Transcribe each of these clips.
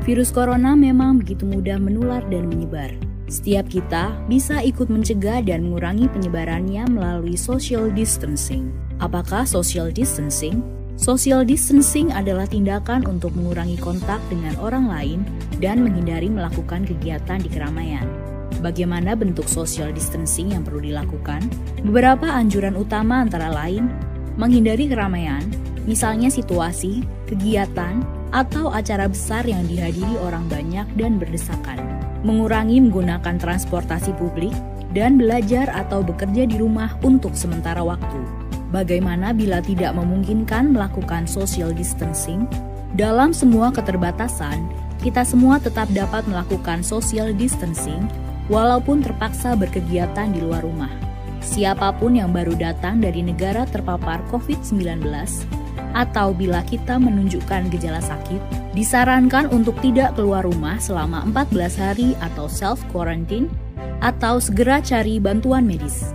Virus corona memang begitu mudah menular dan menyebar. Setiap kita bisa ikut mencegah dan mengurangi penyebarannya melalui social distancing. Apakah social distancing? Social distancing adalah tindakan untuk mengurangi kontak dengan orang lain dan menghindari melakukan kegiatan di keramaian. Bagaimana bentuk social distancing yang perlu dilakukan? Beberapa anjuran utama antara lain, menghindari keramaian, misalnya situasi, kegiatan, atau acara besar yang dihadiri orang banyak dan berdesakan. Mengurangi menggunakan transportasi publik dan belajar atau bekerja di rumah untuk sementara waktu. Bagaimana bila tidak memungkinkan melakukan social distancing? Dalam semua keterbatasan, kita semua tetap dapat melakukan social distancing walaupun terpaksa berkegiatan di luar rumah. Siapapun yang baru datang dari negara terpapar COVID-19 atau bila kita menunjukkan gejala sakit, disarankan untuk tidak keluar rumah selama 14 hari atau self-quarantine atau segera cari bantuan medis.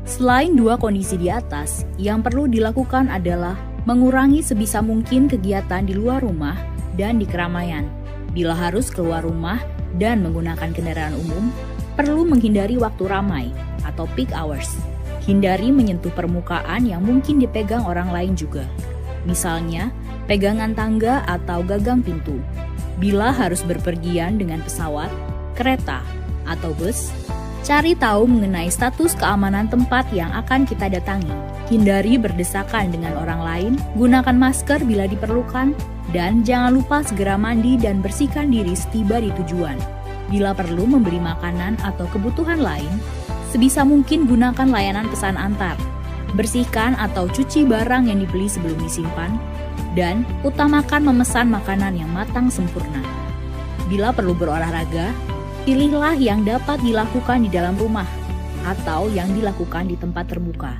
Selain dua kondisi di atas, yang perlu dilakukan adalah mengurangi sebisa mungkin kegiatan di luar rumah dan di keramaian. Bila harus keluar rumah dan menggunakan kendaraan umum, perlu menghindari waktu ramai atau peak hours. Hindari menyentuh permukaan yang mungkin dipegang orang lain juga. Misalnya, pegangan tangga atau gagang pintu. Bila harus berpergian dengan pesawat, kereta, atau bus, cari tahu mengenai status keamanan tempat yang akan kita datangi. Hindari berdesakan dengan orang lain, gunakan masker bila diperlukan, dan jangan lupa segera mandi dan bersihkan diri setiba di tujuan. Bila perlu membeli makanan atau kebutuhan lain, sebisa mungkin gunakan layanan pesan antar. Bersihkan atau cuci barang yang dibeli sebelum disimpan, dan utamakan memesan makanan yang matang sempurna. Bila perlu berolahraga, pilihlah yang dapat dilakukan di dalam rumah atau yang dilakukan di tempat terbuka.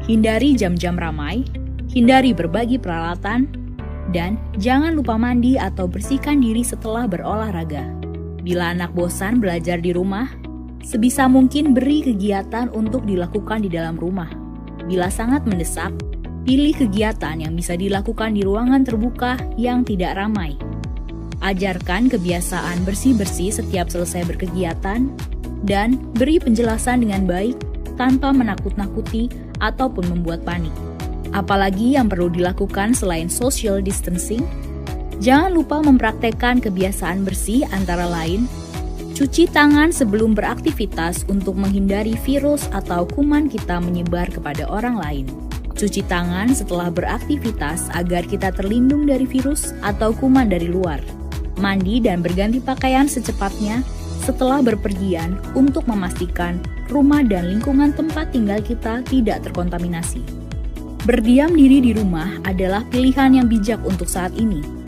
Hindari jam-jam ramai, hindari berbagi peralatan, dan jangan lupa mandi atau bersihkan diri setelah berolahraga. Bila anak bosan belajar di rumah, sebisa mungkin beri kegiatan untuk dilakukan di dalam rumah. Bila sangat mendesak, pilih kegiatan yang bisa dilakukan di ruangan terbuka yang tidak ramai. Ajarkan kebiasaan bersih-bersih setiap selesai berkegiatan, dan beri penjelasan dengan baik tanpa menakut-nakuti ataupun membuat panik. Apalagi yang perlu dilakukan selain social distancing? Jangan lupa mempraktekkan kebiasaan bersih antara lain, cuci tangan sebelum beraktivitas untuk menghindari virus atau kuman kita menyebar kepada orang lain. Cuci tangan setelah beraktivitas agar kita terlindung dari virus atau kuman dari luar. Mandi dan berganti pakaian secepatnya setelah berpergian untuk memastikan rumah dan lingkungan tempat tinggal kita tidak terkontaminasi. Berdiam diri di rumah adalah pilihan yang bijak untuk saat ini.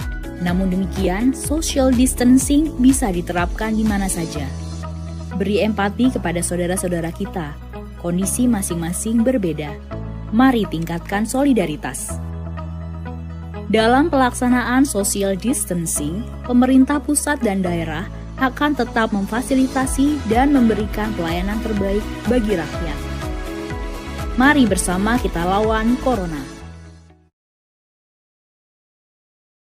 Namun demikian, social distancing bisa diterapkan di mana saja. Beri empati kepada saudara-saudara kita. Kondisi masing-masing berbeda. Mari tingkatkan solidaritas. Dalam pelaksanaan social distancing, pemerintah pusat dan daerah akan tetap memfasilitasi dan memberikan pelayanan terbaik bagi rakyat. Mari bersama kita lawan corona.